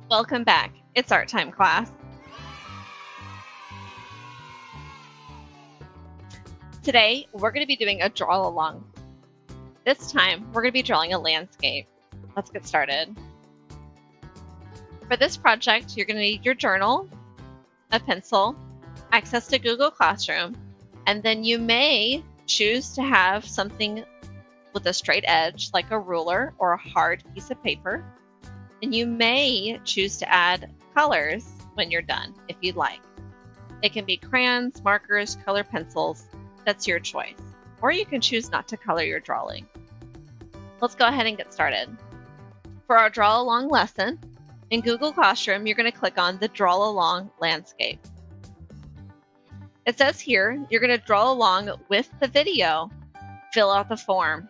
Welcome back. It's art time, class. Today, we're going to be doing a draw along. This time, we're going to be drawing a landscape. Let's get started. For this project, you're going to need your journal, a pencil, access to Google Classroom, and then you may choose to have something with a straight edge, like a ruler or a hard piece of paper. And you may choose to add colors when you're done, if you'd like. It can be crayons, markers, color pencils. That's your choice. Or you can choose not to color your drawing. Let's go ahead and get started. For our draw along lesson, in Google Classroom, you're going to click on the draw along landscape. It says here, you're going to draw along with the video. Fill out the form.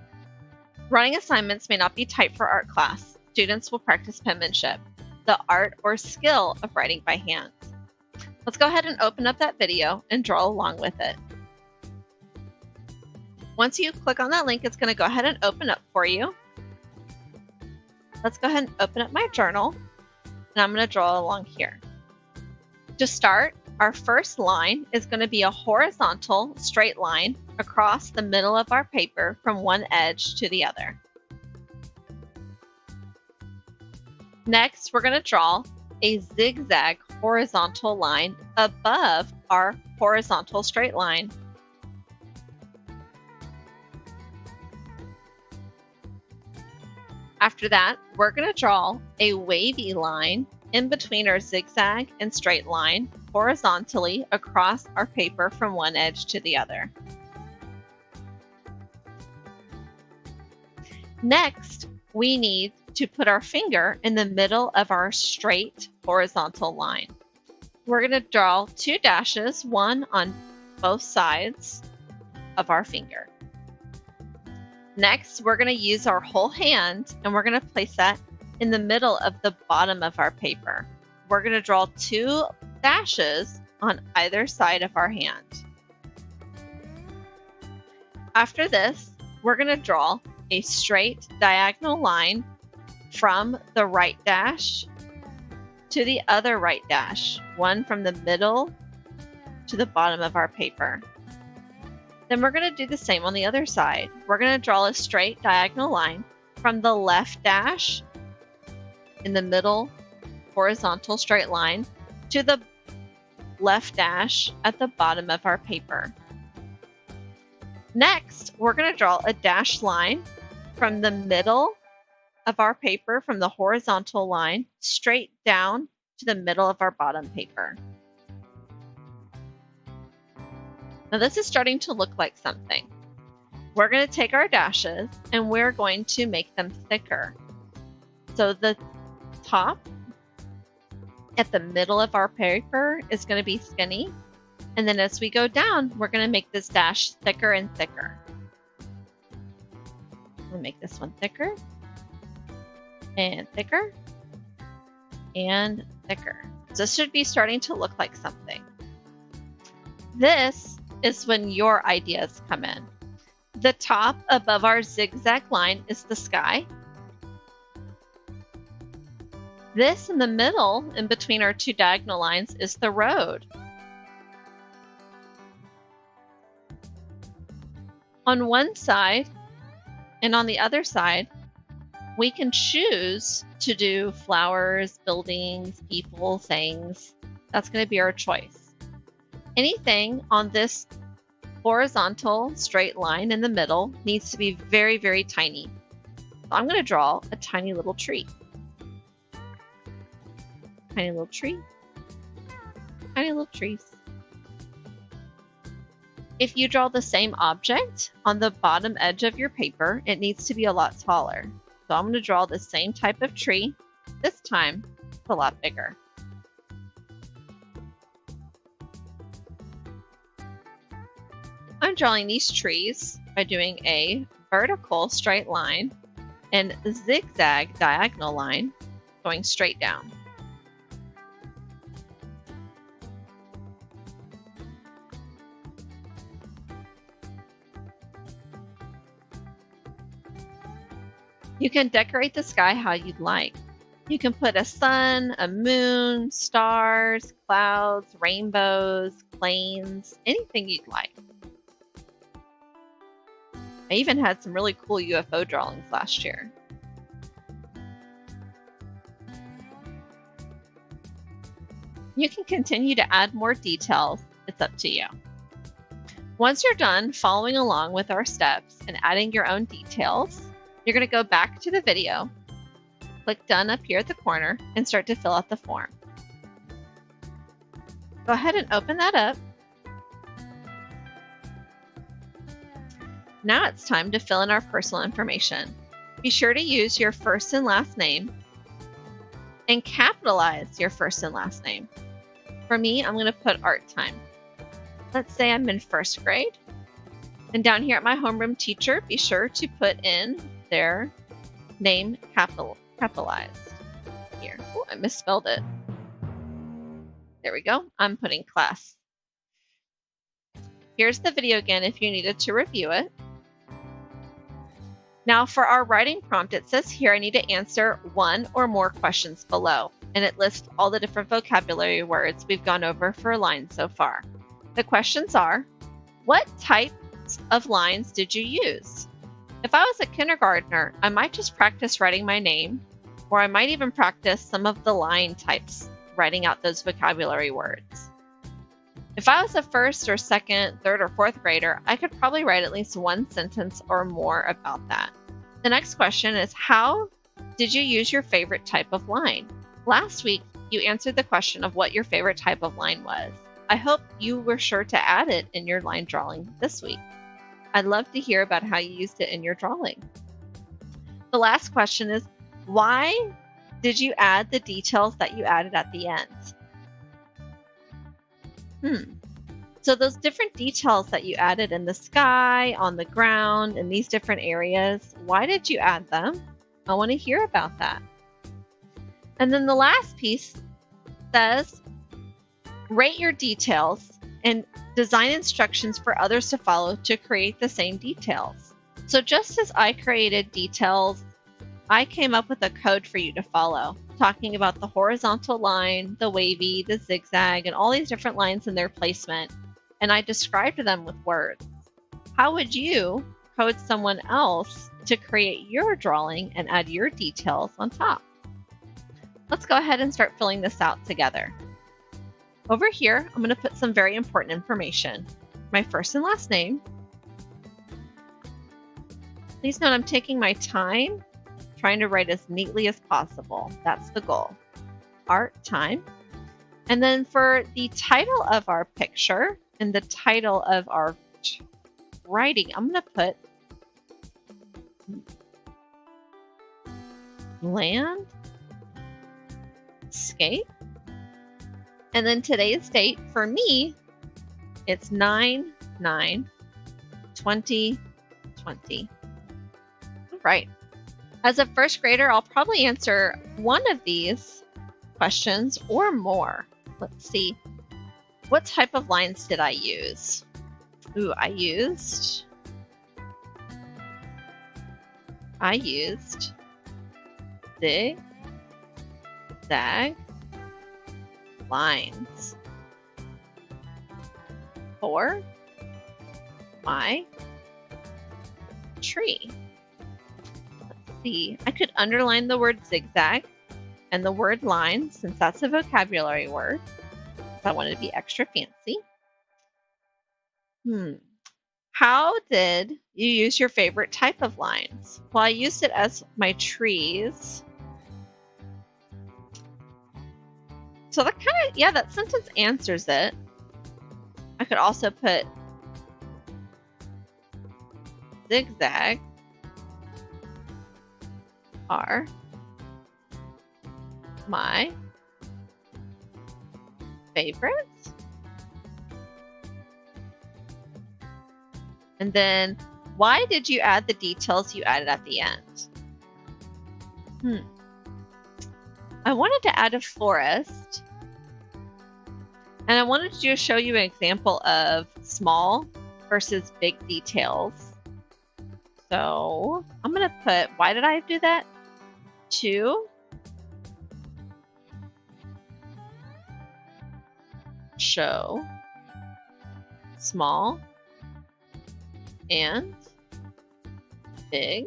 Running assignments may not be typed for art class. Students will practice penmanship, the art or skill of writing by hand. Let's go ahead and open up that video and draw along with it. Once you click on that link, it's going to go ahead and open up for you. Let's go ahead and open up my journal, and I'm going to draw along here. To start, our first line is going to be a horizontal straight line across the middle of our paper from one edge to the other. Next, we're going to draw a zigzag horizontal line above our horizontal straight line. After that, we're going to draw a wavy line in between our zigzag and straight line horizontally across our paper from one edge to the other. Next, we need to put our finger in the middle of our straight horizontal line. We're going to draw two dashes, one on both sides of our finger. Next, we're going to use our whole hand and we're going to place that in the middle of the bottom of our paper. We're going to draw two dashes on either side of our hand. After this, we're going to draw a straight diagonal line from the right dash to the other right dash, one from the middle to the bottom of our paper. Then we're going to do the same on the other side. We're going to draw a straight diagonal line from the left dash in the middle horizontal straight line to the left dash at the bottom of our paper. Next, we're going to draw a dashed line from the middle of our paper, from the horizontal line straight down to the middle of our bottom paper. Now this is starting to look like something. We're going to take our dashes and we're going to make them thicker. So the top at the middle of our paper is going to be skinny. And then as we go down, we're going to make this dash thicker and thicker. We'll make this one thicker and thicker and thicker. So this should be starting to look like something. This is when your ideas come in. The top above our zigzag line is the sky. This in the middle, in between our two diagonal lines, is the road. On one side and on the other side, we can choose to do flowers, buildings, people, things. That's going to be our choice. Anything on this horizontal straight line in the middle needs to be very, very tiny. So I'm going to draw a tiny little tree. Tiny little tree. Tiny little trees. If you draw the same object on the bottom edge of your paper, it needs to be a lot taller. So I'm going to draw the same type of tree. This time, it's a lot bigger. I'm drawing these trees by doing a vertical straight line and zigzag diagonal line going straight down. You can decorate the sky how you'd like. You can put a sun, a moon, stars, clouds, rainbows, planes, anything you'd like. I even had some really cool UFO drawings last year. You can continue to add more details. It's up to you. Once you're done following along with our steps and adding your own details, you're going to go back to the video, click Done up here at the corner, and start to fill out the form. Go ahead and open that up. Now it's time to fill in our personal information. Be sure to use your first and last name and capitalize your first and last name. For me, I'm going to put art time. Let's say I'm in first grade. And down here at my homeroom teacher, be sure to put in their name capitalized. Here. Oh, I misspelled it. There we go. I'm putting class. Here's the video again if you needed to review it. Now for our writing prompt, it says here I need to answer one or more questions below, and it lists all the different vocabulary words we've gone over for a line so far. The questions are, what types of lines did you use? If I was a kindergartner, I might just practice writing my name, or I might even practice some of the line types, writing out those vocabulary words. If I was a first or second, third, or fourth grader, I could probably write at least one sentence or more about that. The next question is, how did you use your favorite type of line? Last week, you answered the question of what your favorite type of line was. I hope you were sure to add it in your line drawing this week. I'd love to hear about how you used it in your drawing. The last question is, why did you add the details that you added at the end? So those different details that you added in the sky, on the ground, in these different areas, why did you add them? I want to hear about that. And then the last piece says, rate your details and design instructions for others to follow to create the same details. So just as I created details, I came up with a code for you to follow, talking about the horizontal line, the wavy, the zigzag, and all these different lines and their placement, and I described them with words. How would you code someone else to create your drawing and add your details on top? Let's go ahead and start filling this out together. Over here, I'm going to put some very important information. My first and last name. Please note I'm taking my time, trying to write as neatly as possible. That's the goal. Art time. And then for the title of our picture and the title of our writing, I'm going to put landscape. And then today's date, for me, it's 9/9/2020. All right. As a first grader, I'll probably answer one of these questions or more. Let's see. What type of lines did I use? Ooh, I used zigzag lines for my tree. Let's see. I could underline the word zigzag and the word line, since that's a vocabulary word, if I wanted to be extra fancy. How did you use your favorite type of lines? Well, I used it as my trees. So that kind of, that sentence answers it. I could also put zigzag are my favorites. And then, why did you add the details you added at the end? I wanted to add a forest. And I wanted to just show you an example of small versus big details. So I'm going to put, why did I do that? 2 show small and big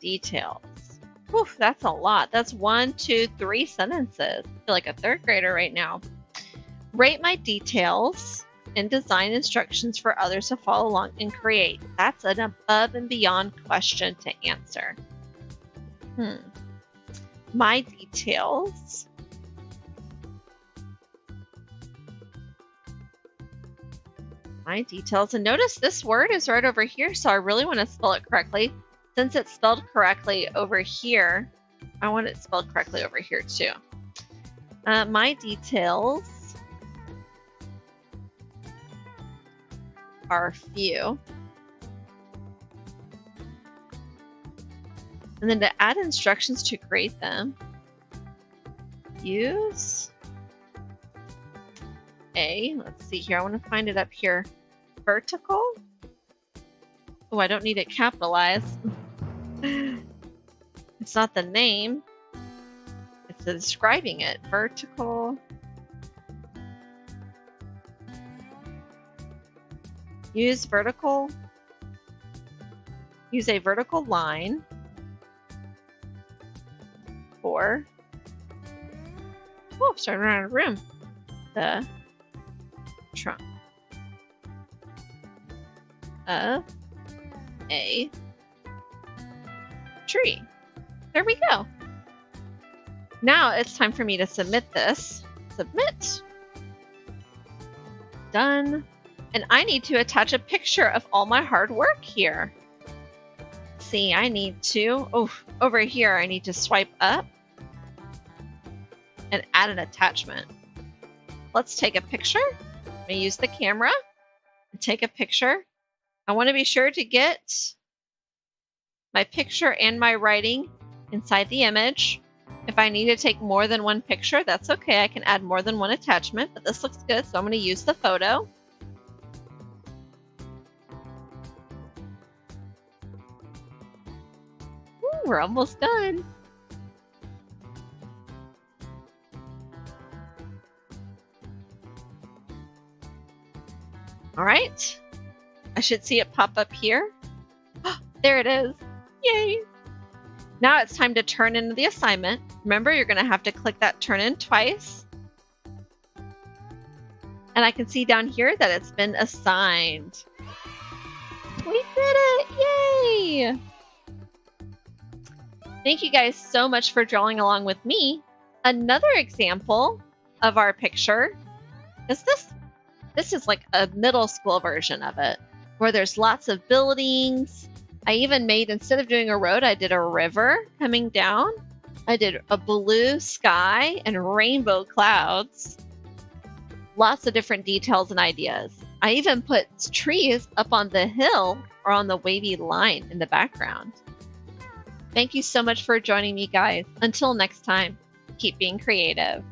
details. Whew, that's a lot. That's 1, 2, 3 sentences. I feel like a third grader right now. Rate my details and design instructions for others to follow along and create. That's an above and beyond question to answer. My details. My details. And notice this word is right over here, so I really want to spell it correctly. Since it's spelled correctly over here, I want it spelled correctly over here too. My details are few. And then to add instructions to create them, use let's see here, I want to find it up here, vertical. Oh, I don't need it capitalized. It's not the name, it's describing it. Vertical. Use a vertical line for, oh, starting around a room, the trunk of a tree. There we go. Now it's time for me to submit this. Submit. Done. And I need to attach a picture of all my hard work here. See, I need to, over here, I need to swipe up and add an attachment. Let's take a picture. I'm going to use the camera and take a picture. I want to be sure to get my picture and my writing inside the image. If I need to take more than one picture, that's okay. I can add more than one attachment, but this looks good, so I'm going to use the photo. Ooh, we're almost done. All right. I should see it pop up here. There it is. Yay. Now it's time to turn in the assignment. Remember, you're going to have to click that turn in twice. And I can see down here that it's been assigned. We did it! Yay! Thank you guys so much for drawing along with me. Another example of our picture is this. This is like a middle school version of it, where there's lots of buildings. I even made, instead of doing a road, I did a river coming down. I did a blue sky and rainbow clouds. Lots of different details and ideas. I even put trees up on the hill or on the wavy line in the background. Thank you so much for joining me, guys. Until next time, keep being creative.